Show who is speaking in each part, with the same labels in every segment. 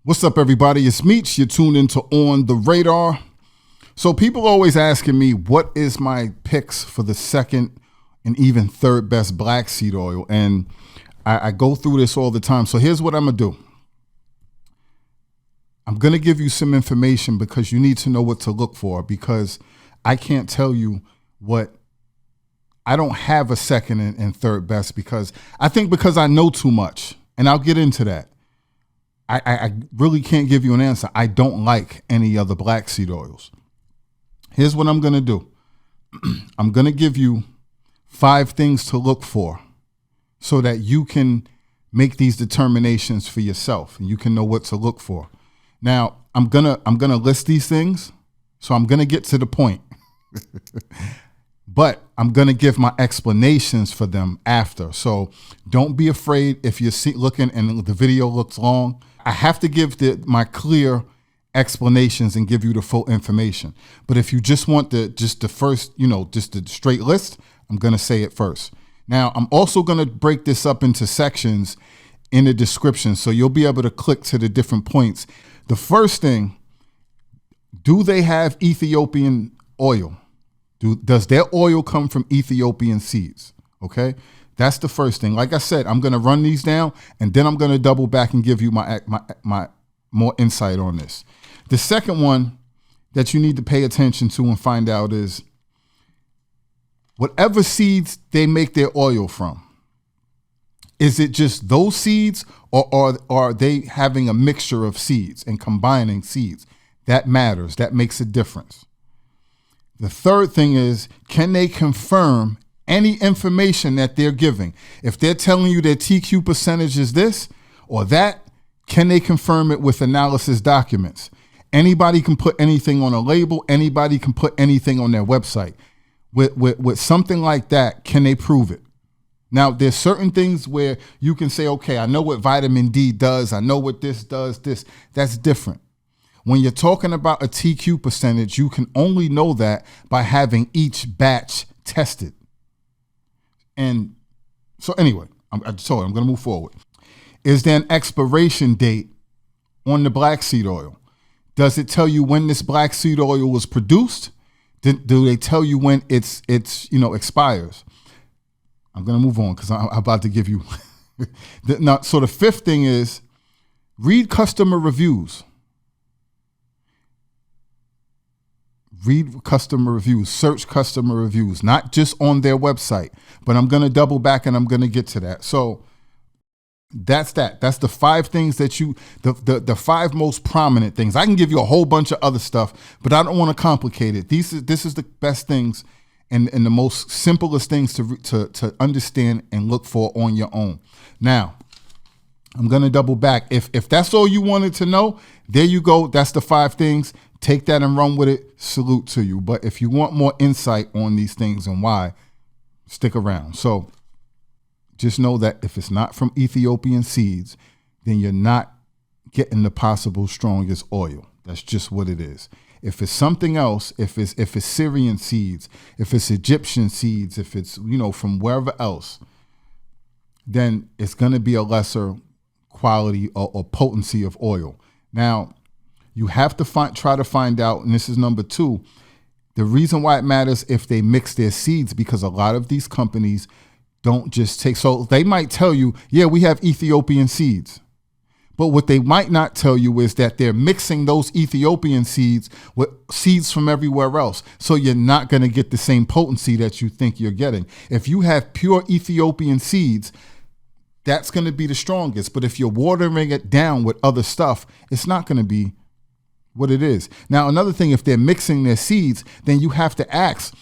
Speaker 1: What's up, everybody? It's Meech. You're tuned into On the Radar. So people always asking me, what is my picks for the second and even third best black seed oil? And I go through this all the time. So here's what I'm going to do. I'm going to give you some information because you need to know what to look for, because I can't tell you what. I don't have a second and third best because I know too much, and I'll get into that. I really can't give you an answer. I don't like any other black seed oils. Here's what I'm going to do. I'm going to give you 5 things to look for so that you can make these determinations for yourself and you can know what to look for. Now, I'm going to list these things, so I'm going to get to the point. But I'm going to give my explanations for them after. So don't be afraid if you're looking and the video looks long. I have to give my clear explanations and give you the full information. But if you just want the first, just the straight list, I'm going to say it first. Now, I'm also going to break this up into sections in the description, so you'll be able to click to the different points. The first thing, do they have Ethiopian oil? Does their oil come from Ethiopian seeds? Okay. That's the first thing. Like I said, I'm going to run these down and then I'm going to double back and give you my more insight on this. The second one that you need to pay attention to and find out is whatever seeds they make their oil from. Is it just those seeds, or are they having a mixture of seeds and combining seeds? That matters. That makes a difference. The third thing is, can they confirm any information that they're giving? If they're telling you their TQ percentage is this or that, can they confirm it with analysis documents? Anybody can put anything on a label. Anybody can put anything on their website. With something like that, can they prove it? Now, there's certain things where you can say, okay, I know what vitamin D does. I know what this does, this. That's different. When you're talking about a TQ percentage, you can only know that by having each batch tested. And so anyway, I'm going to move forward. Is there an expiration date on the black seed oil? Does it tell you when this black seed oil was produced? Do they tell you when it's expires? I'm going to move on because I'm about to give you. Now, so the fifth thing is read customer reviews. Read customer reviews, search customer reviews, not just on their website, but I'm going to double back and I'm going to get to that. So that's that. That's the 5 things that the 5 most prominent things. I can give you a whole bunch of other stuff, but I don't want to complicate it. This is the best things and the most simplest things to understand and look for on your own. Now, I'm going to double back. If that's all you wanted to know, there you go. That's the 5 things. Take that and run with it. Salute to you. But if you want more insight on these things and why, stick around. So just know that if it's not from Ethiopian seeds, then you're not getting the possible strongest oil. That's just what it is. If it's something else, if it's Syrian seeds, if it's Egyptian seeds, if it's from wherever else, then it's going to be a lesser quality or potency of oil. Now, you have to try to find out, and this is number 2, the reason why it matters if they mix their seeds, because a lot of these companies don't just take, so they might tell you, yeah, we have Ethiopian seeds. But what they might not tell you is that they're mixing those Ethiopian seeds with seeds from everywhere else. So you're not going to get the same potency that you think you're getting. If you have pure Ethiopian seeds, that's going to be the strongest. But if you're watering it down with other stuff, it's not going to be what it is. Now, another thing, if they're mixing their seeds, then you have to ask.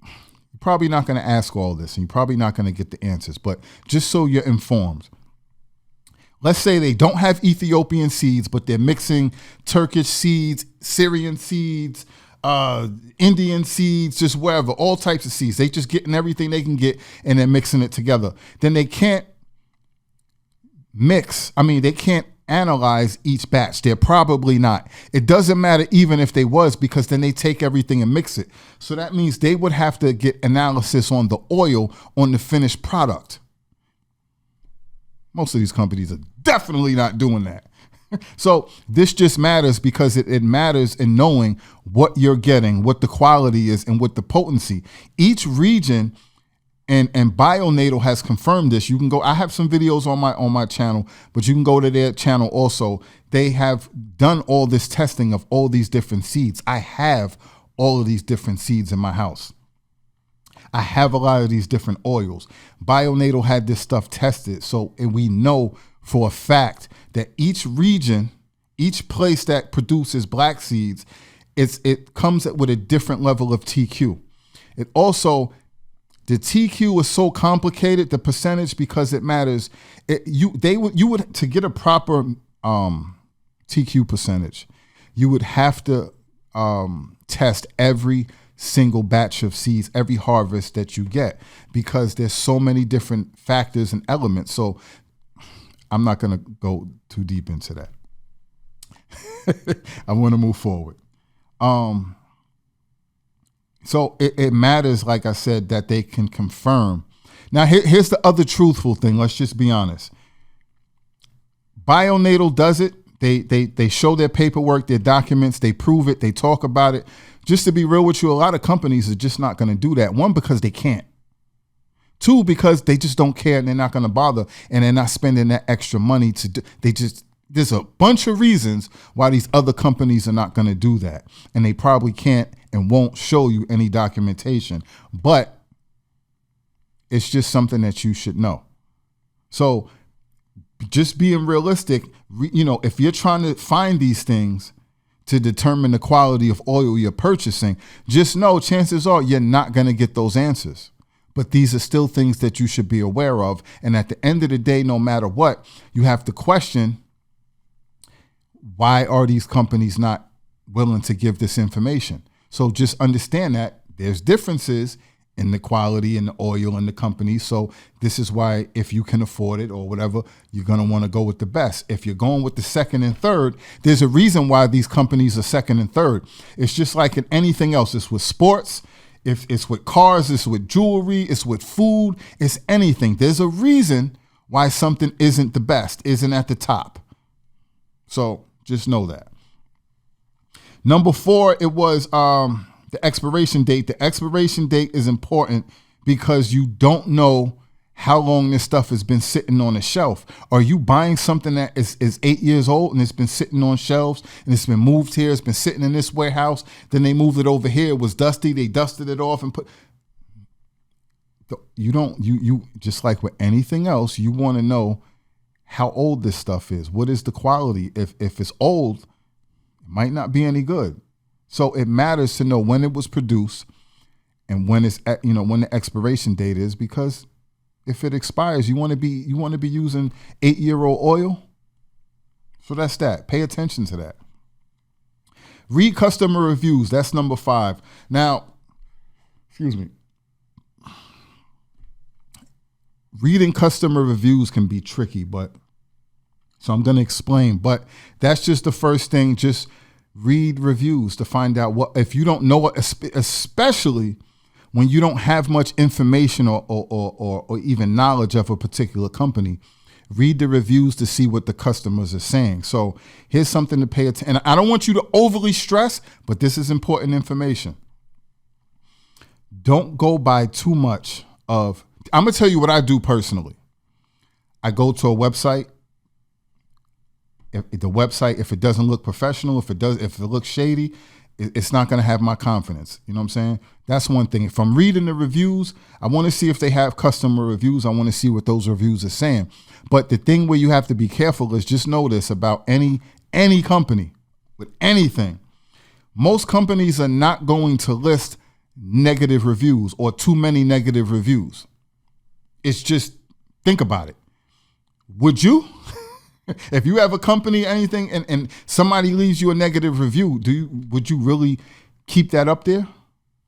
Speaker 1: You're probably not going to ask all this, and you're probably not going to get the answers, but just so you're informed. Let's say they don't have Ethiopian seeds, but they're mixing Turkish seeds, Syrian seeds, Indian seeds, just wherever, all types of seeds. They just getting everything they can get and they're mixing it together. Then they can't they can't analyze each batch. They're probably not. It doesn't matter even if they was, because then they take everything and mix it. So that means they would have to get analysis on the oil on the finished product. Most of these companies are definitely not doing that. So this just matters because it matters in knowing what you're getting, what the quality is, and what the potency. Each region, and Bionatal has confirmed this. You can go. I have some videos on my channel, but you can go to their channel also. They have done all this testing of all these different seeds. I have all of these different seeds in my house. I have a lot of these different oils. Bionatal had this stuff tested, and we know for a fact that each region, each place that produces black seeds, it comes with a different level of TQ. It also, the TQ is so complicated, the percentage, because it matters. You would to get a proper TQ percentage, you would have to test every single batch of seeds, every harvest that you get, because there's so many different factors and elements. So I'm not going to go too deep into that. I want to move forward. So it matters, like I said, that they can confirm. Now, here's the other truthful thing. Let's just be honest. Bionatal does it. They show their paperwork, their documents, they prove it, they talk about it. Just to be real with you, a lot of companies are just not going to do that. One, because they can't. Two, because they just don't care and they're not going to bother, and they're not spending that extra money to do. There's a bunch of reasons why these other companies are not going to do that. And they probably can't and won't show you any documentation. But it's just something that you should know. So just being realistic, if you're trying to find these things to determine the quality of oil you're purchasing, just know chances are you're not going to get those answers. But these are still things that you should be aware of. And at the end of the day, no matter what, you have to question, why are these companies not willing to give this information? So just understand that there's differences in the quality and the oil and the companies. So this is why, if you can afford it or whatever, you're going to want to go with the best. If you're going with the second and third, there's a reason why these companies are second and third. It's just like in anything else. It's with sports. If it's with cars, it's with jewelry, it's with food, it's anything. There's a reason why something isn't the best, isn't at the top. So just know that. Number 4, it was the expiration date. The expiration date is important because you don't know how long this stuff has been sitting on a shelf. Are you buying something that is 8 years old and it's been sitting on shelves and it's been moved here, it's been sitting in this warehouse, then they moved it over here, it was dusty, they dusted it off and put... You just like with anything else, you want to know how old this stuff is. What is the quality? If it's old, it might not be any good. So it matters to know when it was produced and when when the expiration date is, because if it expires, you want to be using 8-year-old oil. So that's that. Pay attention to that. Read customer reviews. That's number 5. Now, excuse me. Reading customer reviews can be tricky, so I'm going to explain. But that's just the first thing. Just read reviews to find out what, if you don't know it, especially when you don't have much information or even knowledge of a particular company. Read the reviews to see what the customers are saying. So here's something to pay attention. And I don't want you to overly stress, but this is important information. Don't go by too much of... I'm going to tell you what I do personally. I go to a website. If it doesn't look professional, if it looks shady, it's not going to have my confidence. You know what I'm saying? That's one thing. If I'm reading the reviews, I want to see if they have customer reviews. I want to see what those reviews are saying. But the thing where you have to be careful is, just know this about any company with anything. Most companies are not going to list negative reviews or too many negative reviews. It's just, think about it. Would you? If you have a company, anything, and somebody leaves you a negative review, would you really keep that up there?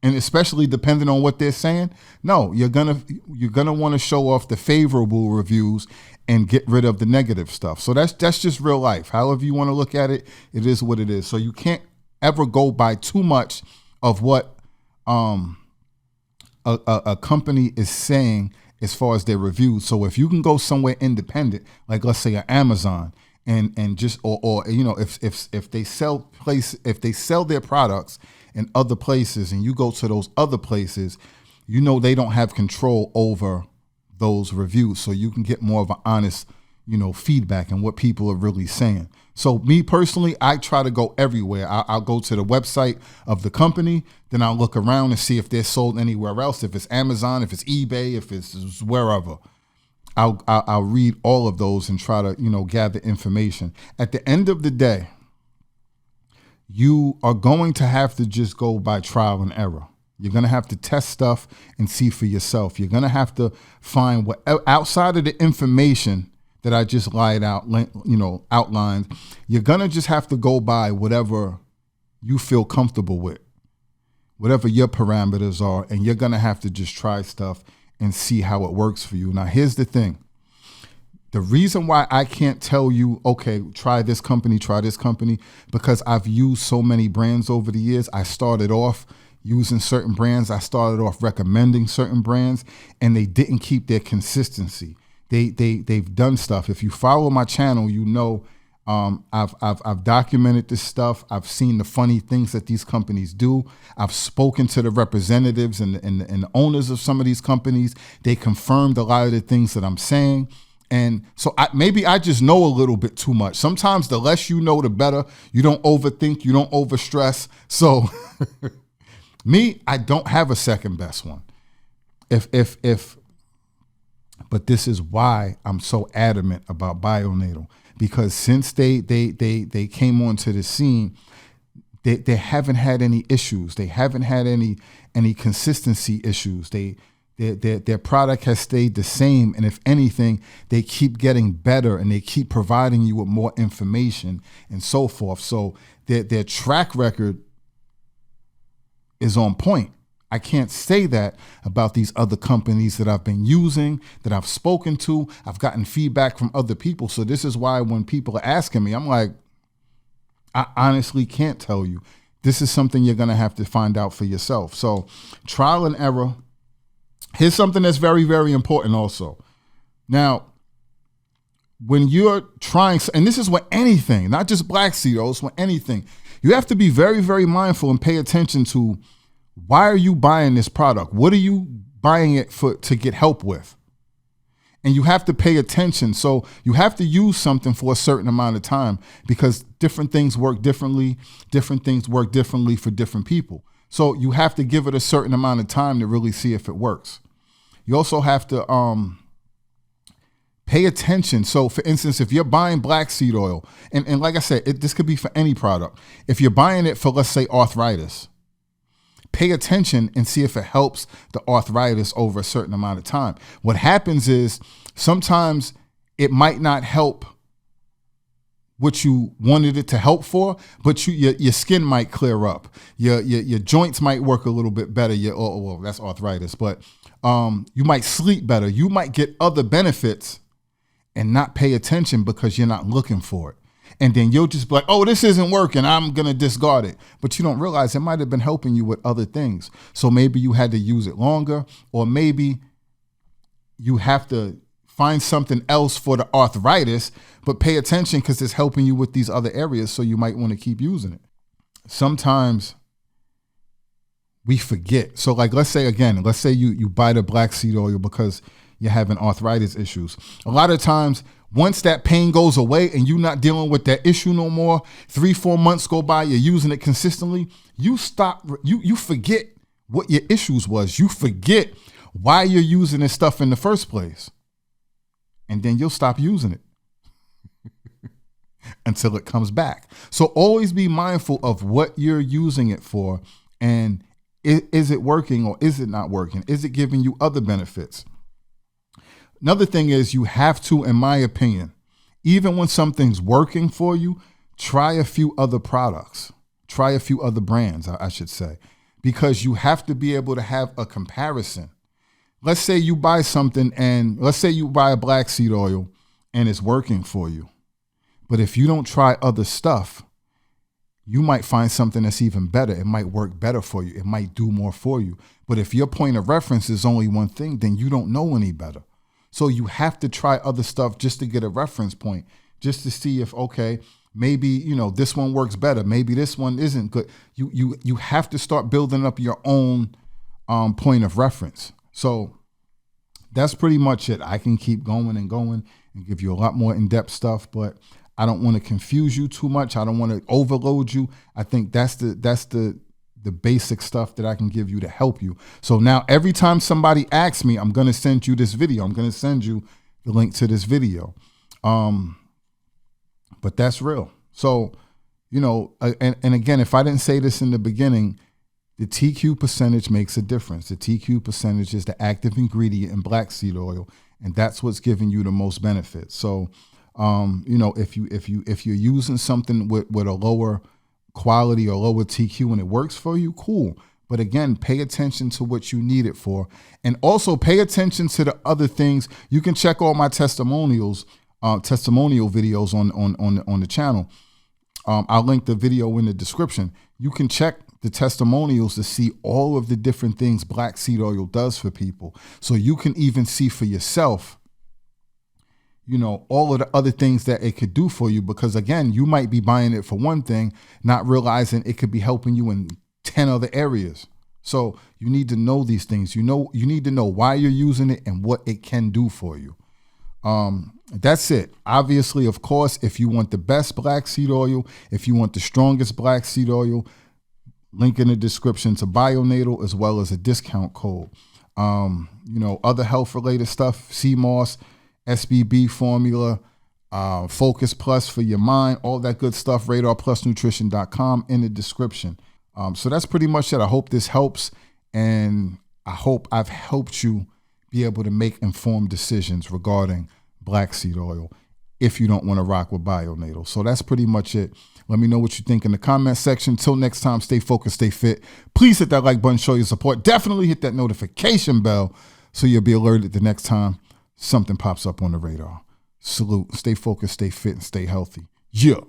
Speaker 1: And especially depending on what they're saying? No, you're gonna want to show off the favorable reviews and get rid of the negative stuff. So that's just real life. However you want to look at it, it is what it is. So you can't ever go by too much of what a company is saying as far as their reviews. So if you can go somewhere independent, like let's say an Amazon, and just or if they sell their products in other places and you go to those other places, they don't have control over those reviews, so you can get more of an honest feedback and what people are really saying. So me personally, I try to go everywhere. I'll go to the website of the company, then I'll look around and see if they're sold anywhere else, if it's Amazon, if it's eBay, if it's wherever. I'll read all of those and try to gather information. At the end of the day, you are going to have to just go by trial and error. You're going to have to test stuff and see for yourself. You're going to have to find what outside of the information that I just outlined, you're going to just have to go by whatever you feel comfortable with, whatever your parameters are, and you're going to have to just try stuff and see how it works for you. Now, here's the thing. The reason why I can't tell you, okay, try this company, because I've used so many brands over the years. I started off using certain brands. I started off recommending certain brands, and they didn't keep their consistency. They've done stuff. If you follow my channel, I've documented this stuff. I've seen the funny things that these companies do. I've spoken to the representatives and the owners of some of these companies. They confirmed a lot of the things that I'm saying. And so maybe I just know a little bit too much. Sometimes the less you know, the better. You don't overthink. You don't overstress. So me, I don't have a second best one. But this is why I'm so adamant about Bionatal, because since they came onto the scene, they haven't had any issues. They haven't had any consistency issues. Their product has stayed the same, and if anything, they keep getting better and they keep providing you with more information and so forth. So their track record is on point. I can't say that about these other companies that I've been using, that I've spoken to. I've gotten feedback from other people. So this is why when people are asking me, I'm like, I honestly can't tell you. This is something you're going to have to find out for yourself. So trial and error. Here's something that's very, very important also. Now, when you're trying, and this is with anything, not just black seed oils, with anything, you have to be very, very mindful and pay attention to, why are you buying this product? What are you buying it for to get help with? And you have to pay attention. So you have to use something for a certain amount of time, because different things work differently. Different things work differently for different people. So you have to give it a certain amount of time to really see if it works. You also have to pay attention. So for instance, if you're buying black seed oil, and like I said, this could be for any product. If you're buying it for, let's say, arthritis, pay attention and see if it helps the arthritis over a certain amount of time. What happens is sometimes it might not help what you wanted it to help for, but your skin might clear up. Your joints might work a little bit better. Well, that's arthritis, but you might sleep better. You might get other benefits and not pay attention because you're not looking for it. And then you'll just be like, oh, this isn't working, I'm going to discard it. But you don't realize it might have been helping you with other things. So maybe you had to use it longer, or maybe you have to find something else for the arthritis, but pay attention because it's helping you with these other areas. So you might want to keep using it. Sometimes we forget. So like, let's say you buy the black seed oil because you're having arthritis issues. A lot of times, once that pain goes away and you're not dealing with that issue no more, 3-4 months go by, you're using it consistently, you forget what your issues was. You forget why you're using this stuff in the first place. And then you'll stop using it until it comes back. So always be mindful of what you're using it for, and is it working or is it not working? Is it giving you other benefits? Another thing is, you have to, in my opinion, even when something's working for you, try a few other products, try a few other brands, I should say, because you have to be able to have a comparison. Let's say you buy something, and let's say you buy a black seed oil and it's working for you. But if you don't try other stuff, you might find something that's even better. It might work better for you. It might do more for you. But if your point of reference is only one thing, then you don't know any better. So you have to try other stuff just to get a reference point, just to see if, okay, maybe, you know, this one works better. Maybe this one isn't good. You have to start building up your own point of reference. So that's pretty much it. I can keep going and give you a lot more in-depth stuff, but I don't want to confuse you too much. I don't want to overload you. I think that's the basic stuff that I can give you to help you. So now every time somebody asks me, I'm going to send you this video. I'm going to send you the link to this video. But that's real. So, you know, and again, if I didn't say this in the beginning, the TQ percentage makes a difference. The TQ percentage is the active ingredient in black seed oil, and that's what's giving you the most benefit. So, you know, if you're using something with a lower quality or lower TQ and it works for you, cool. But again, pay attention to what you need it for, and also pay attention to the other things. You can check all my testimonial videos on the channel. I'll link the video in the description. You can check the testimonials to see all of the different things black seed oil does for people. So you can even see for yourself, you know, all of the other things that it could do for you, because again, you might be buying it for one thing, not realizing it could be helping you in 10 other areas. So you need to know these things. You need to know why you're using it and what it can do for you. That's it. Obviously, of course, if you want the best black seed oil, if you want the strongest black seed oil, link in the description to Bionatal as well as a discount code. You know, other health related stuff, CMOS, SBB formula, Focus Plus for your mind, all that good stuff, radarplusnutrition.com in the description. So that's pretty much it. I hope this helps, and I hope I've helped you be able to make informed decisions regarding black seed oil if you don't want to rock with Bionatal. So that's pretty much it. Let me know what you think in the comment section. Till next time, stay focused, stay fit. Please hit that like button, show your support. Definitely hit that notification bell so you'll be alerted the next time something pops up on the radar. Salute. Stay focused, stay fit, and stay healthy. Yeah.